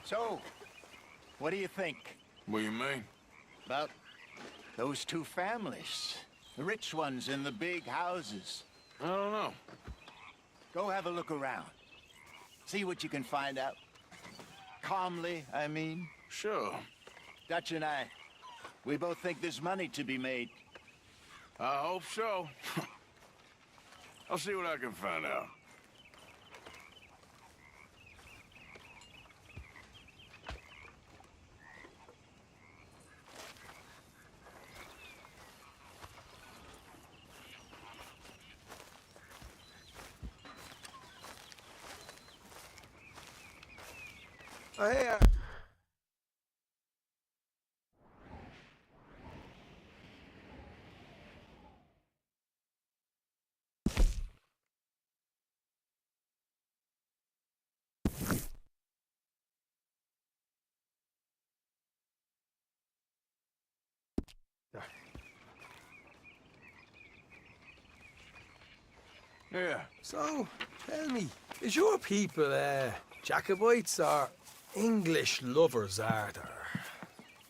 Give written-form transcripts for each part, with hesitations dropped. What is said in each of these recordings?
So, what do you think What do you mean? about those two families? The rich ones in the big houses. I don't know. Go have a look around. See what you can find out. Calmly, I mean. Sure. Dutch and I, we both think there's money to be made. I hope so. I'll see what I can find out. Hey, Yeah. so, tell me, is your people, Jacobites or English lovers, are there?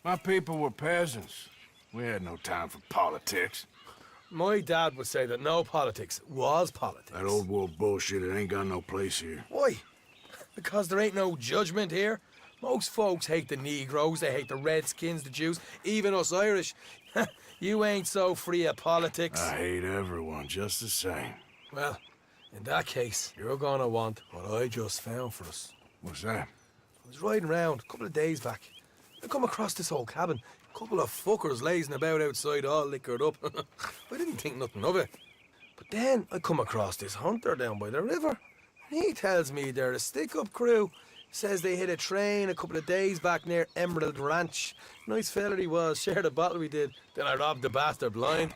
My people were peasants. We had no time for politics. My dad would say that no politics was politics. That old world bullshit, it ain't got no place here. Why? Because there ain't no judgment here? Most folks hate the Negroes, they hate the Redskins, the Jews, even us Irish. You ain't so free of politics. I hate everyone just the same. Well, in that case, you're gonna want what I just found for us. What's that? I was riding around a couple of days back. I come across this old cabin. A couple of fuckers lazing about outside all liquored up. I didn't think nothing of it. But then I come across this hunter down by the river. And he tells me they're a stick-up crew. Says they hit a train a couple of days back near Emerald Ranch. Nice fella he was, shared a bottle we did. Then I robbed the bastard blind.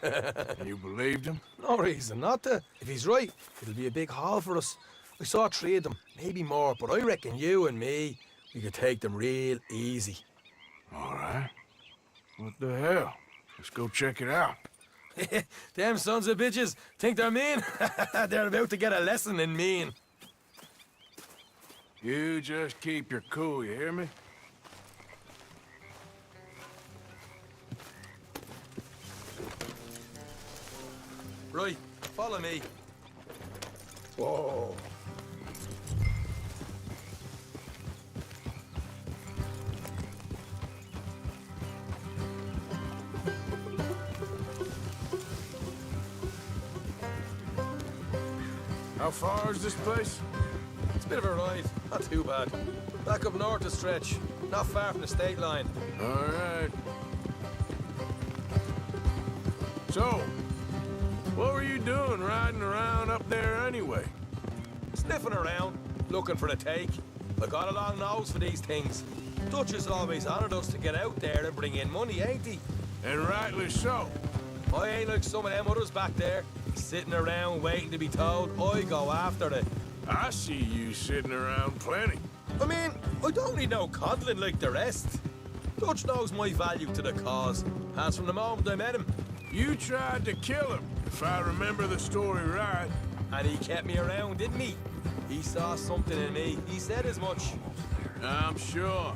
You believed him? No reason not to. If he's right, it'll be a big haul for us. I saw 3 of them, maybe more, but I reckon you and me, we could take them real easy. All right. What the hell? Let's go check it out. Them sons of bitches think they're mean. They're about to get a lesson in mean. You just keep your cool, you hear me? Right, follow me. Whoa. How far is this place? It's a bit of a ride, not too bad. Back up north a stretch, not far from the state line. All right. So, what were you doing riding around up there anyway? Sniffing around, looking for the take. I got a long nose for these things. Dutch has always honoured us to get out there and bring in money, ain't he? And rightly so. I ain't like some of them others back there, sitting around waiting to be told. I go after it. I see you sitting around plenty. I mean, I don't need no coddling like the rest. Dutch knows my value to the cause, as from the moment I met him. You tried to kill him, if I remember the story right. And he kept me around, didn't he? He saw something in me. He said as much. I'm sure.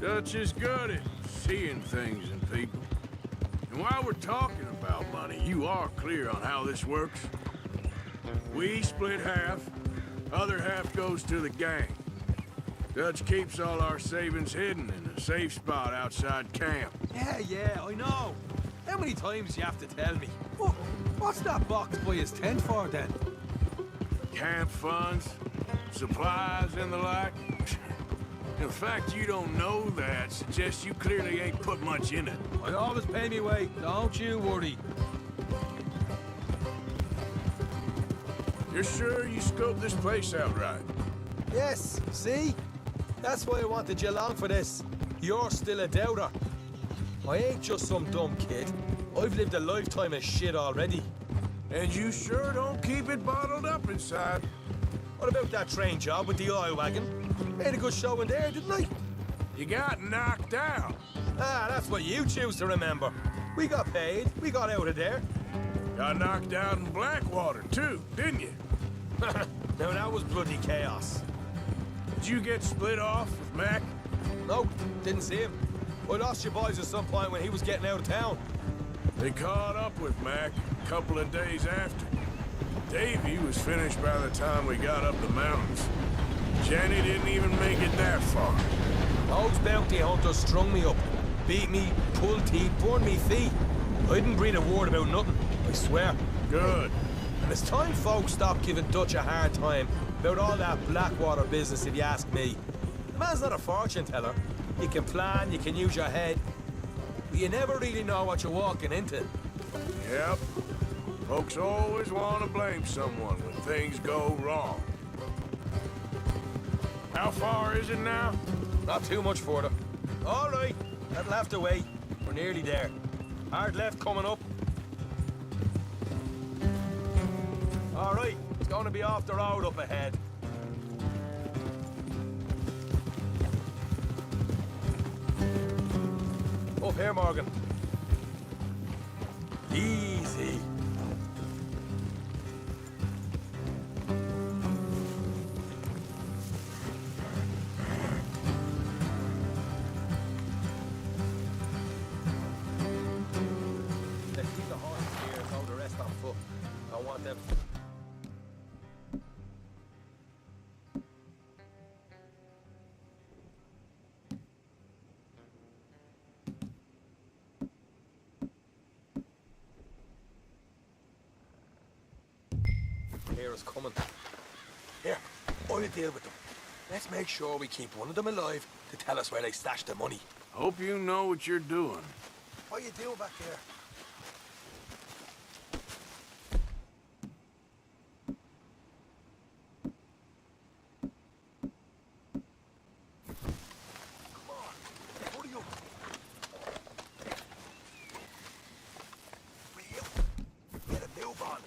Dutch is good at seeing things in people. And while we're talking about money, you are clear on how this works? We split half, other half goes to the gang. Dutch keeps all our savings hidden in a safe spot outside camp. Yeah, I know. How many times do you have to tell me? What's that box by his tent for, then? Camp funds, supplies, and the like. The fact you don't know that suggests you clearly ain't put much in it. I always pay me way, don't you worry. You're sure you scoped this place out right? Yes, see? That's why I wanted you along for this. You're still a doubter. I ain't just some dumb kid. I've lived a lifetime of shit already. And you sure don't keep it bottled up inside. What about that train job with the oil wagon? Made a good show in there, didn't I? You got knocked out. Ah, that's what you choose to remember. We got paid. We got out of there. Got knocked out in Blackwater, too, didn't you? Now that was bloody chaos. Did you get split off with Mac? No, didn't see him. I lost your boys at some point when he was getting out of town. They caught up with Mac a couple of days after. Davy was finished by the time we got up the mountains. Jenny didn't even make it that far. Those bounty hunters strung me up. Beat me, pulled teeth, burned me feet. I didn't breathe a word about nothing, I swear. Good. And it's time folks stop giving Dutch a hard time about all that Blackwater business, if you ask me. The man's not a fortune teller. You can plan, you can use your head. But you never really know what you're walking into. Yep. Folks always want to blame someone when things go wrong. How far is it now? Not too much further. All right, that'll have to wait. We're nearly there. Hard left coming up. All right, it's going to be off the road up ahead. Up here, Morgan. Easy. Let's keep the horses here, throw the rest on foot. I want them. Here is coming. Here, I'll deal with them. Let's make sure we keep one of them alive to tell us where they stashed the money. Hope you know what you're doing. What you doing back there? Come on, hurry up. Wheel. Get a move on.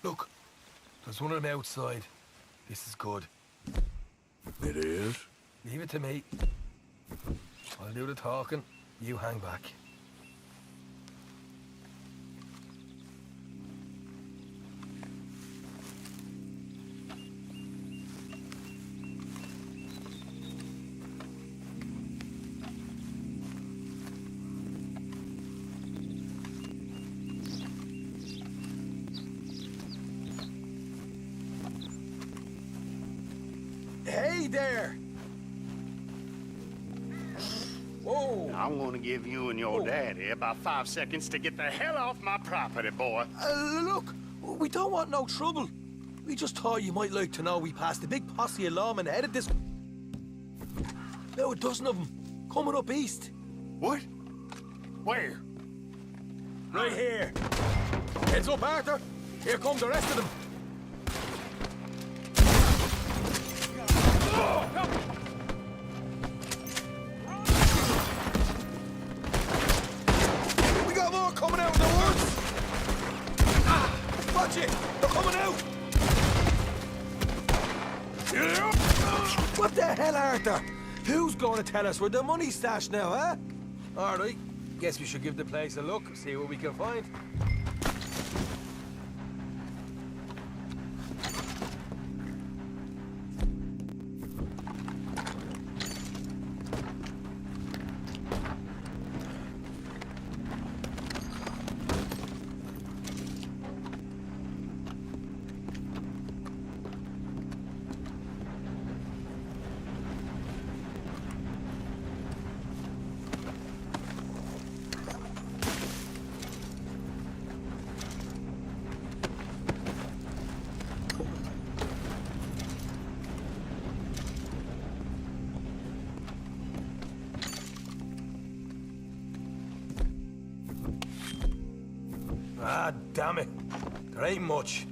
Look, there's one of them outside. This is good. It is? Leave it to me. I'll do the talking. You hang back. Hey there! Whoa! I'm gonna give you and your daddy about 5 seconds to get the hell off my property, boy. Look, we don't want no trouble. We just thought you might like to know we passed a big posse of lawmen headed this... Now a dozen of them, coming up east. What? Where? Right here. Heads up, Arthur. Here come the rest of them. We got more coming out of the woods. Watch it. They're coming out. What the hell, Arthur? Who's going to tell us where the money's stashed now, huh? All right. Guess we should give the place a look, see what we can find. Ah, damn it. There ain't much.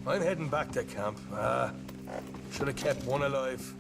I'm heading back to camp. Should have kept one alive.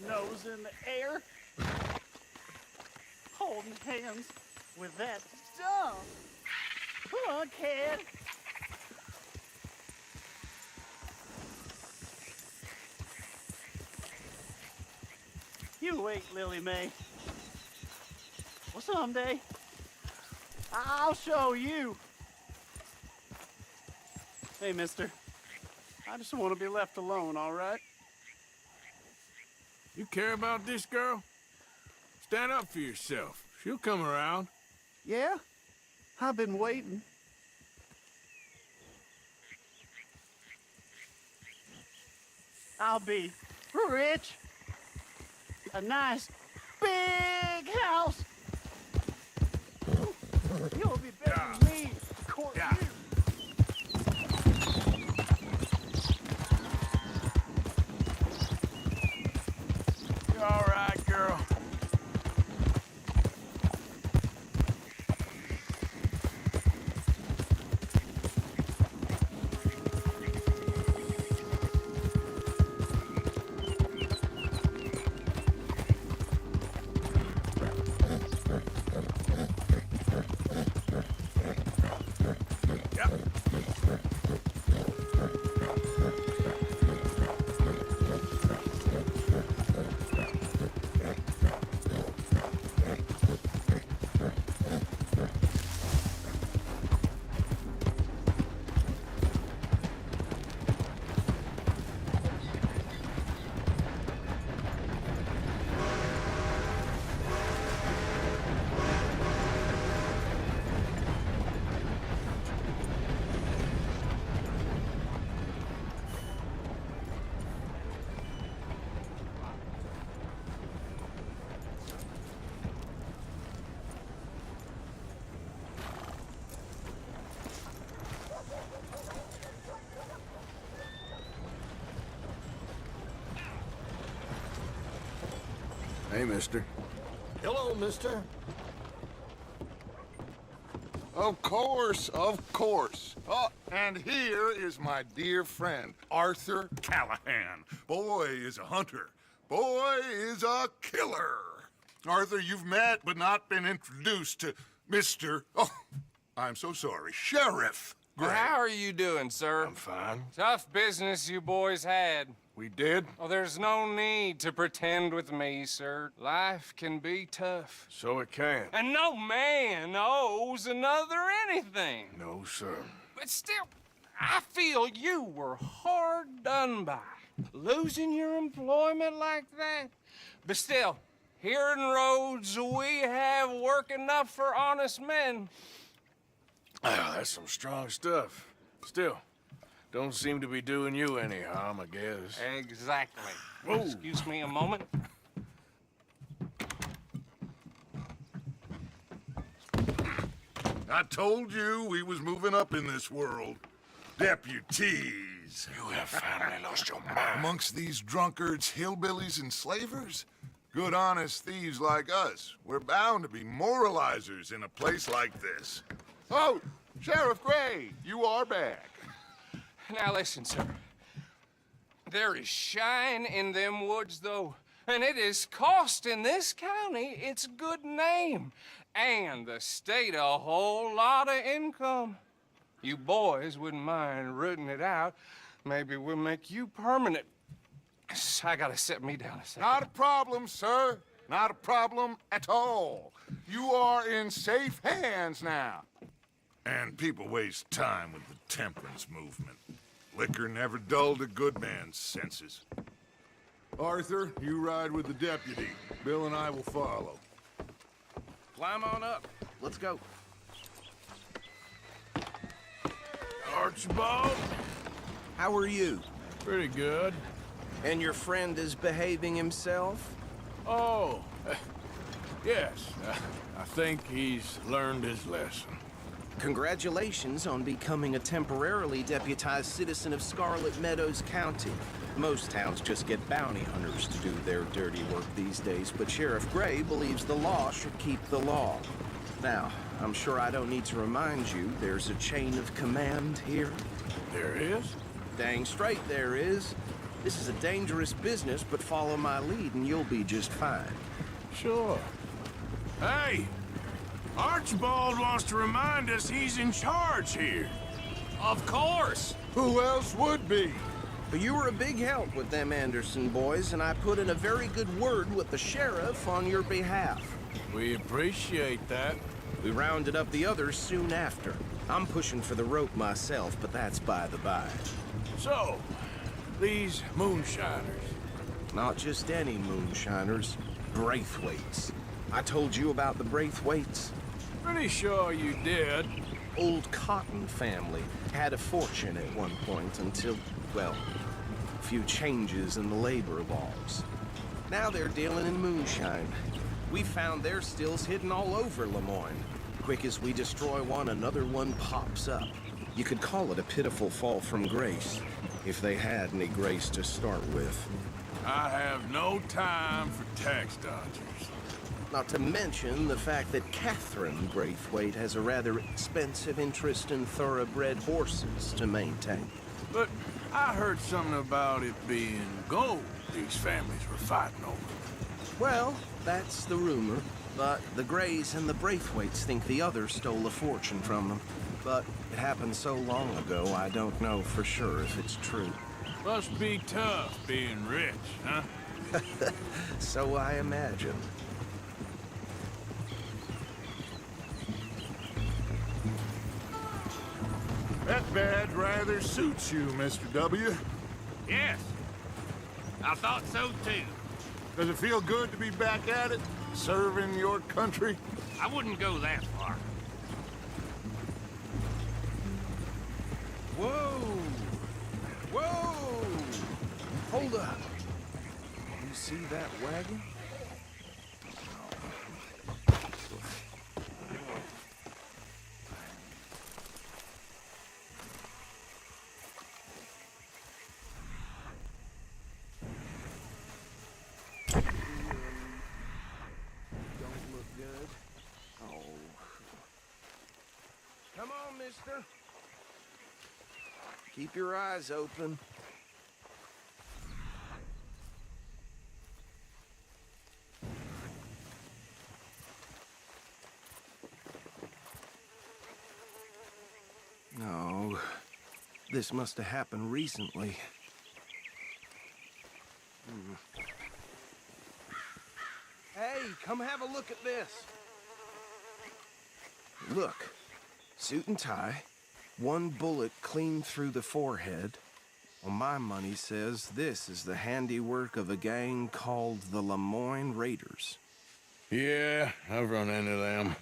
Nose in the air. Holding hands with that dumb punkhead. You wait, Lily Mae. Well, someday, I'll show you. Hey, mister. I just want to be left alone, all right? You care about this girl? Stand up for yourself. She'll come around. Yeah? I've been waiting. I'll be rich. A nice big house. You'll be begging me to court Yeah. you. You all right, girl? Hey, mister. Hello, mister. Of course, of course. Oh, and here is my dear friend, Arthur Callahan. Boy is a hunter. Boy is a killer. Arthur, you've met but not been introduced to Mr. Oh, I'm so sorry, Sheriff Gray. Well, how are you doing, sir? I'm fine. Tough business you boys had. We did? Oh, there's no need to pretend with me, sir. Life can be tough. So it can. And no man owes another anything. No, sir. But still, I feel you were hard done by. Losing your employment like that. But still, here in Rhodes, we have work enough for honest men. Ah, that's some strong stuff. Still, don't seem to be doing you any harm, I guess. Exactly. Whoa. Excuse me a moment. I told you we was moving up in this world. Deputies. You have finally lost your mind. Amongst these drunkards, hillbillies, and slavers? Good, honest thieves like us. We're bound to be moralizers in a place like this. Oh, Sheriff Gray, you are back. Now listen, sir. There is shine in them woods, though, and it is costing this county its good name and the state a whole lot of income. You boys wouldn't mind rooting it out. Maybe we'll make you permanent. I gotta sit me down a second. Not a problem, sir. Not a problem at all. You are in safe hands now. And people waste time with the temperance movement. Liquor never dulled a good man's senses. Arthur, you ride with the deputy. Bill and I will follow. Climb on up. Let's go. Archibald? How are you? Pretty good. And your friend is behaving himself? Oh, yes. I think he's learned his lesson. Congratulations on becoming a temporarily deputized citizen of Scarlet Meadows County. Most towns just get bounty hunters to do their dirty work these days, but Sheriff Gray believes the law should keep the law. Now, I'm sure I don't need to remind you there's a chain of command here. There is? Dang straight there is. This is a dangerous business, but follow my lead and you'll be just fine. Sure. Hey! Archibald wants to remind us he's in charge here. Of course. Who else would be? But you were a big help with them Anderson boys, and I put in a very good word with the sheriff on your behalf. We appreciate that. We rounded up the others soon after. I'm pushing for the rope myself, but that's by the by. So, these moonshiners. Not just any moonshiners, Braithwaites. I told you about the Braithwaites? Pretty sure you did. Old Cotton family had a fortune at one point until, well, a few changes in the labor laws. Now they're dealing in moonshine. We found their stills hidden all over Lemoyne. Quick as we destroy one, another one pops up. You could call it a pitiful fall from grace, if they had any grace to start with. I have no time for tax dodgers. Not to mention the fact that Catherine Braithwaite has a rather expensive interest in thoroughbred horses to maintain. But I heard something about it being gold these families were fighting over. Well, that's the rumor. But the Greys and the Braithwaites think the others stole a fortune from them. But it happened so long ago, I don't know for sure if it's true. Must be tough being rich, huh? So I imagine. That badge rather suits you, Mr. W. Yes. I thought so too. Does it feel good to be back at it, serving your country? I wouldn't go that far. Whoa! Whoa! Hold up. You see that wagon? Come on, mister. Keep your eyes open. No, this must have happened recently. Hey, come have a look at this. Look. Suit and tie, one bullet clean through the forehead. Well, my money says this is the handiwork of a gang called the Lemoyne Raiders. Yeah, I've run into them.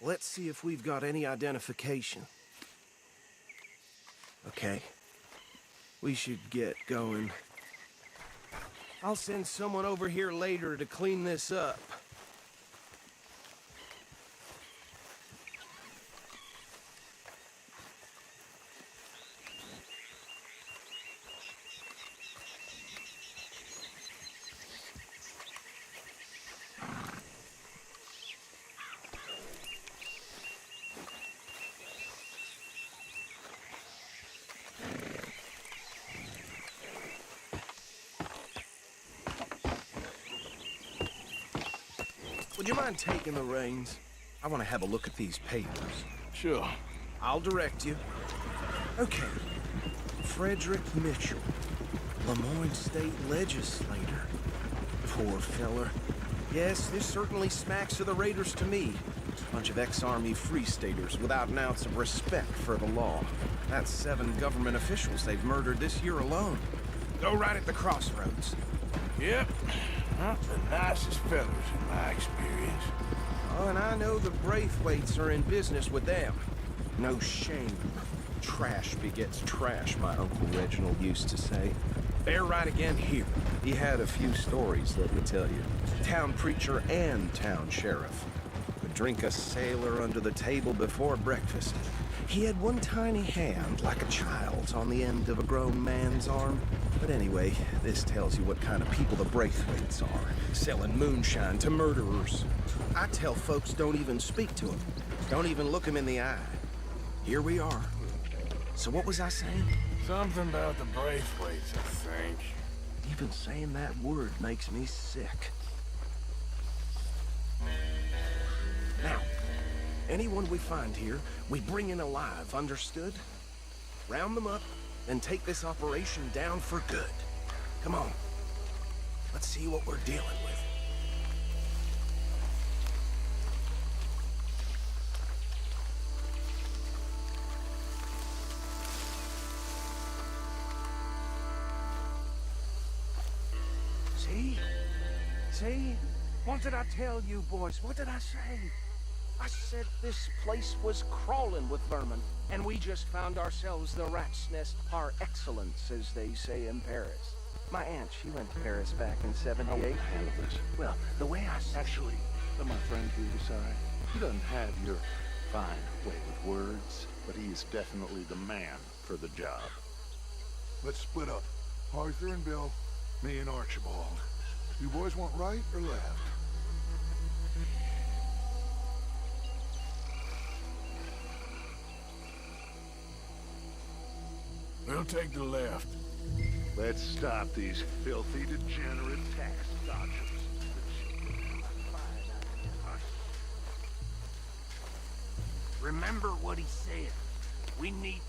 Let's see if we've got any identification. Okay. We should get going. I'll send someone over here later to clean this up. Would you mind taking the reins? I want to have a look at these papers. Sure. I'll direct you. Okay. Frederick Mitchell, Lemoyne State Legislator. Poor feller. Yes, this certainly smacks of the Raiders to me. Bunch of ex-Army Free Staters without an ounce of respect for the law. That's 7 government officials they've murdered this year alone. Go right at the crossroads. Yep. Not the nicest fellas in my experience. Oh, and I know the Braithwaites are in business with them. No shame. Trash begets trash, my Uncle Reginald used to say. They're right again here. He had a few stories, let me tell you. Town preacher and town sheriff. Would drink a sailor under the table before breakfast. He had one tiny hand, like a child's, on the end of a grown man's arm. But anyway, this tells you what kind of people the Braithwaites are. Selling moonshine to murderers. I tell folks don't even speak to them. Don't even look them in the eye. Here we are. So what was I saying? Something about the Braithwaites, I think. Even saying that word makes me sick. Now, anyone we find here, we bring in alive, understood? Round them up, and take this operation down for good. Come on. Let's see what we're dealing with. See? What did I tell you, boys? What did I say? I said this place was crawling with vermin, and we just found ourselves the rat's nest par excellence, as they say in Paris. My aunt, she went to Paris back in '78. Well, the way I said... Actually, let my friend here decide. He doesn't have your fine way with words, but he is definitely the man for the job. Let's split up. Arthur and Bill, me and Archibald. You boys want right or left? We'll take the left. Let's stop these filthy, degenerate tax dodgers. Remember what he said. We need...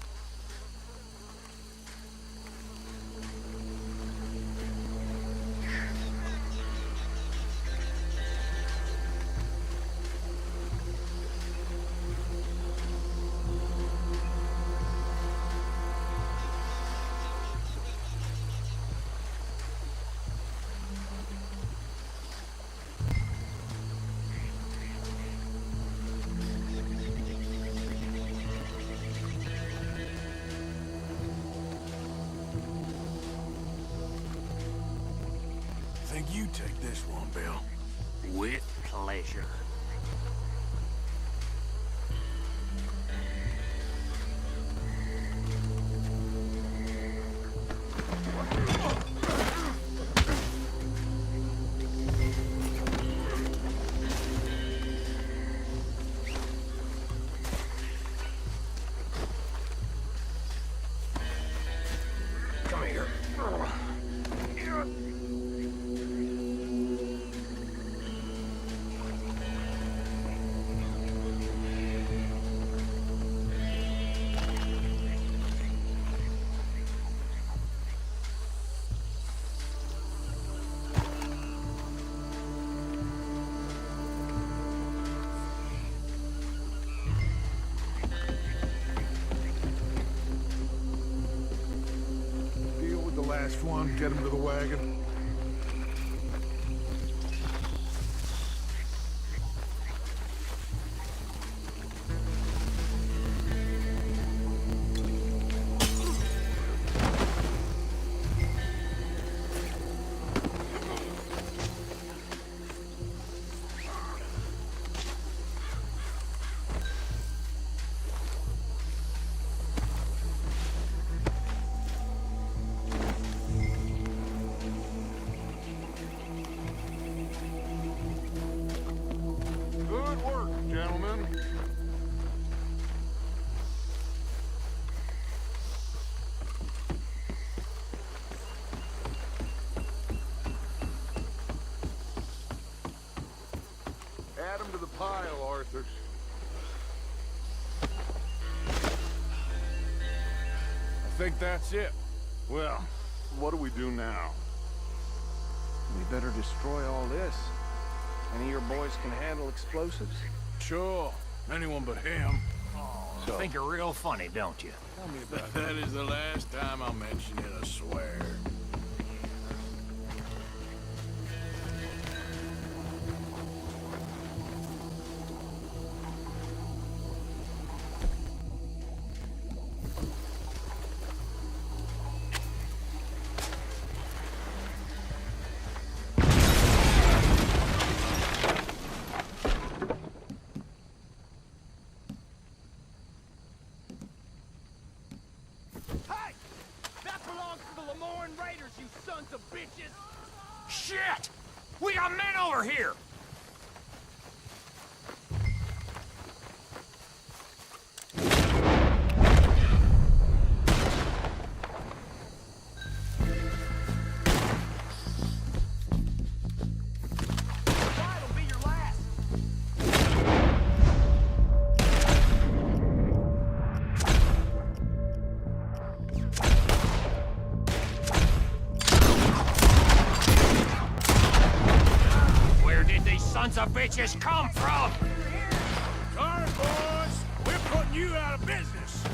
Think you take this one, Bill. With pleasure. Come here. Deal with the last one, get him to the wagon. Good work, gentlemen. Add them to the pile, Arthur. I think that's it. Well, what do we do now? We better destroy all this. Any of your boys can handle explosives? Sure. Anyone but him. So, Think you're real funny, don't you? Tell me about that. That is the last time I'll mention it, I swear. Hey! That belongs to the Lemoyne Raiders, you sons of bitches! Shit! We got men over here! sons of bitches come from? Sorry, boys. We're putting you out of business.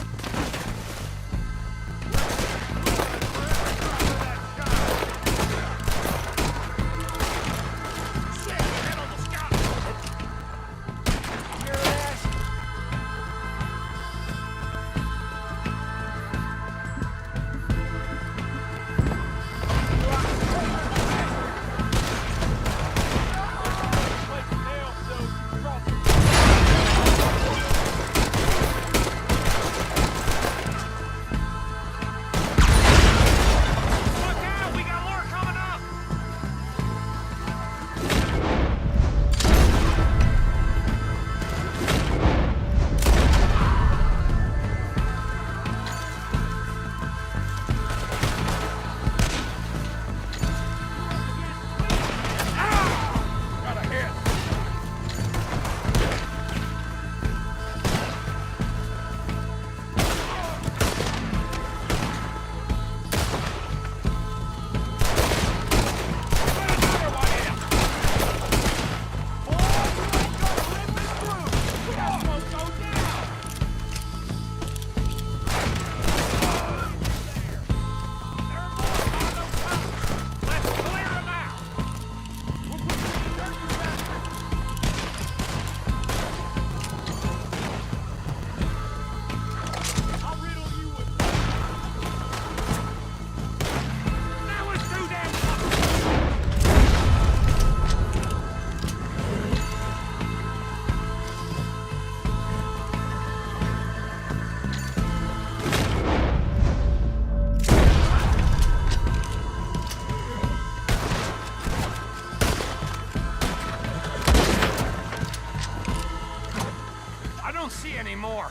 More.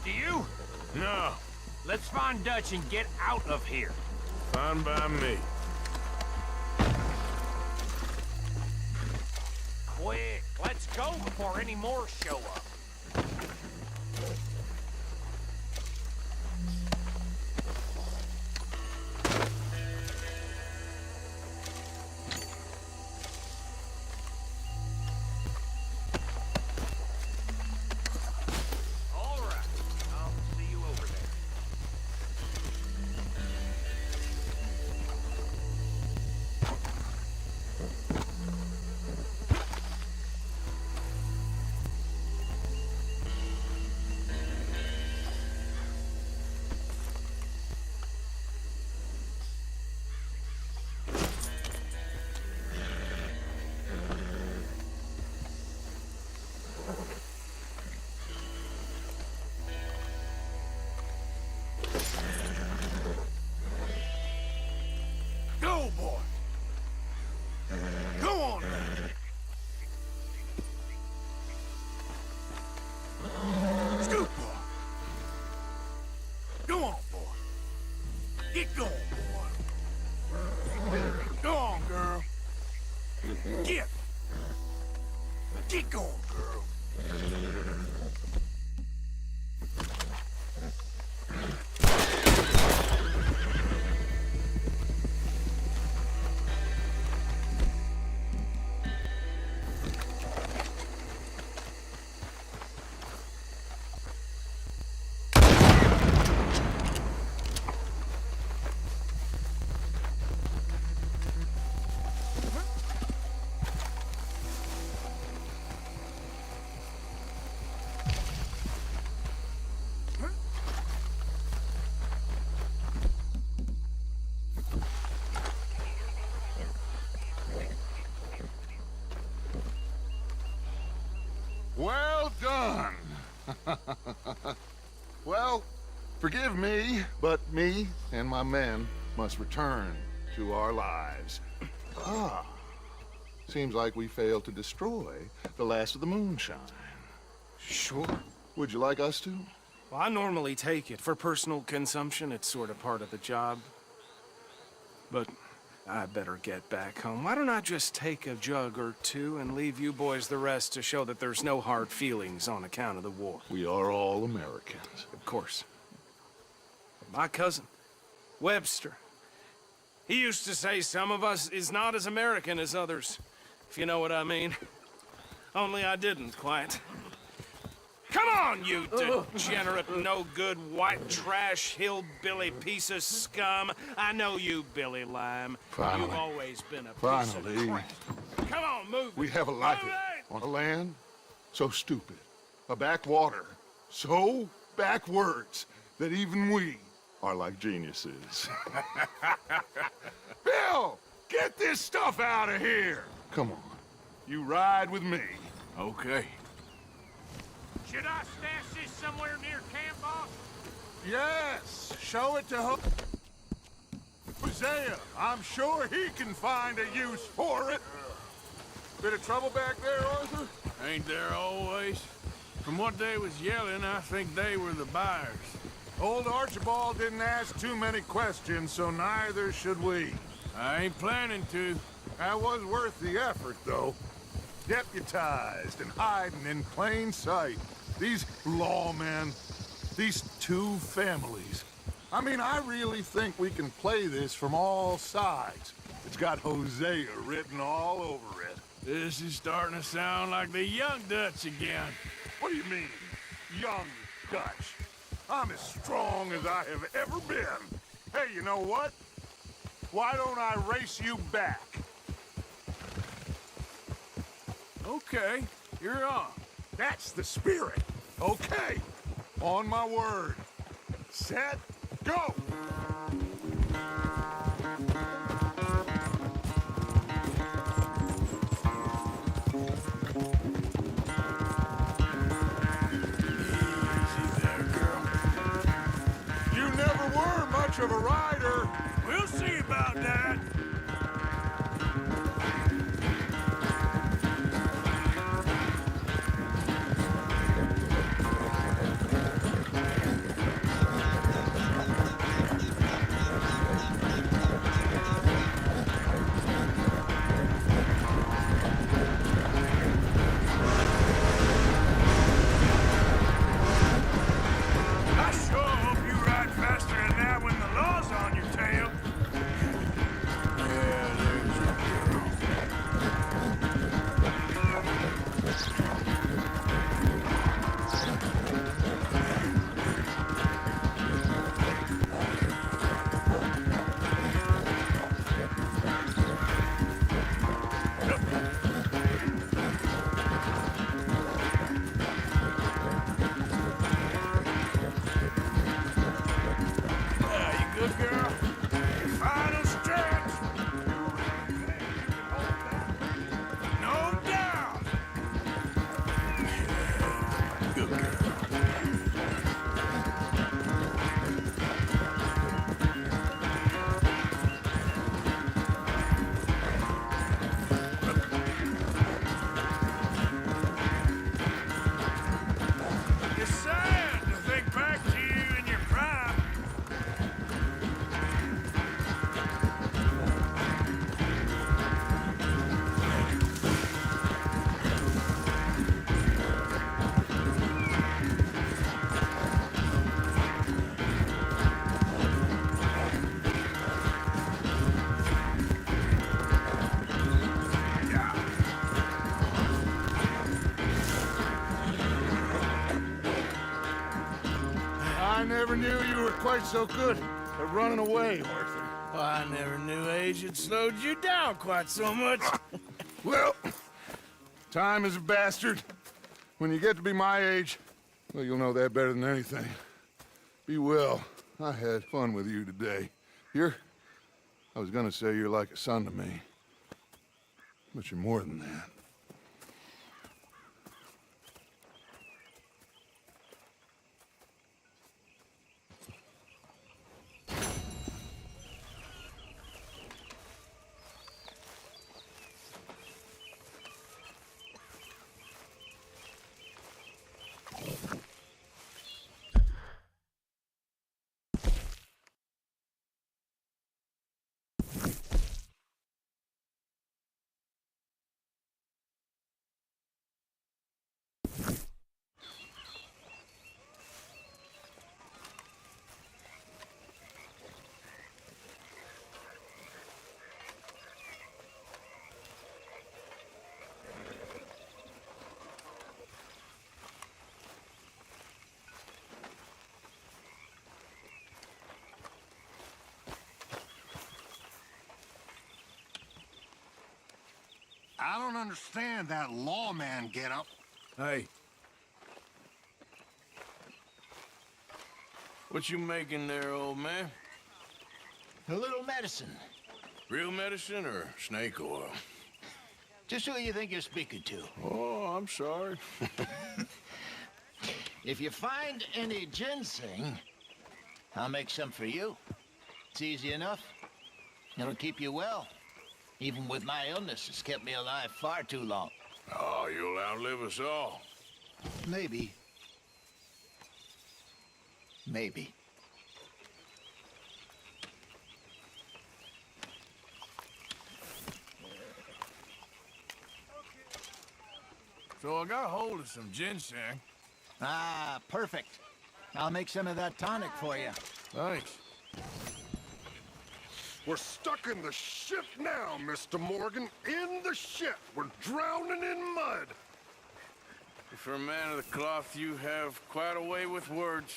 Do you? No. Let's find Dutch and get out of here. Fine by me. Quick, let's go before any more show up. Go, boy. Go on, man. Scoot, boy. Go on, boy. Get going, boy. Go on, girl. Get going, girl. Well done. Well, forgive me, but me and my men must return to our lives. Ah, seems like we failed to destroy the last of the moonshine. Sure. Would you like us to? Well, I normally take it. For personal consumption, it's sort of part of the job. But I better get back home. Why don't I just take a jug or two and leave you boys the rest to show that there's no hard feelings on account of the war? We are all Americans. Of course. My cousin, Webster, he used to say some of us is not as American as others, if you know what I mean. Only I didn't quite. Come on, you degenerate, no-good, white trash, hillbilly piece of scum. I know you, Billy Lime. Finally. You've always been a piece Finally. of crap. Come on, move We it. have a life Move it! on a land so stupid, a backwater so backwards that even we are like geniuses. Bill, get this stuff out of here! Come on, you ride with me. Okay. Should I stash this somewhere near camp, boss? Yes, show it to Hosea. I'm sure he can find a use for it. Bit of trouble back there, Arthur? Ain't there always? From what they was yelling, I think they were the buyers. Old Archibald didn't ask too many questions, so neither should we. I ain't planning to. That was worth the effort, though. Deputized and hiding in plain sight. These lawmen, these two families. I mean, I really think we can play this from all sides. It's got Hosea written all over it. This is starting to sound like the Young Dutch again. What do you mean, young Dutch? I'm as strong as I have ever been. Hey, you know what? Why don't I race you back? Okay, you're on. That's the spirit. Okay, on my word. Set, go! Easy there, girl. You never were much of a rider. We'll see about that. I sure hope you ride faster than that when the law's on your tail. Yeah, there's your girl. Yeah, you good girl? Your final stretch. No doubt. Good girl. It's sad to think back to you in your prime. I never knew you were quite so good at running away, Arthur. I never knew age had slowed you down quite so much. Well, time is a bastard. When you get to be my age, well, you'll know that better than anything. Be well. I had fun with you today. I was gonna say you're like a son to me. But you're more than that. I don't understand that lawman getup. Hey. What you making there, old man? A little medicine. Real medicine or snake oil? Just who you think you're speaking to. Oh, I'm sorry. If you find any ginseng, I'll make some for you. It's easy enough. It'll keep you well. Even with my illness, it's kept me alive far too long. Oh, you'll outlive us all. Maybe. Maybe. So I got a hold of some ginseng. Ah, perfect. I'll make some of that tonic for you. Thanks. We're stuck in the shit now, Mr. Morgan. In the shit. We're drowning in mud. For a man of the cloth, you have quite a way with words.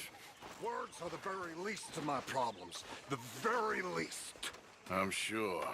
Words are the very least of my problems. The very least. I'm sure.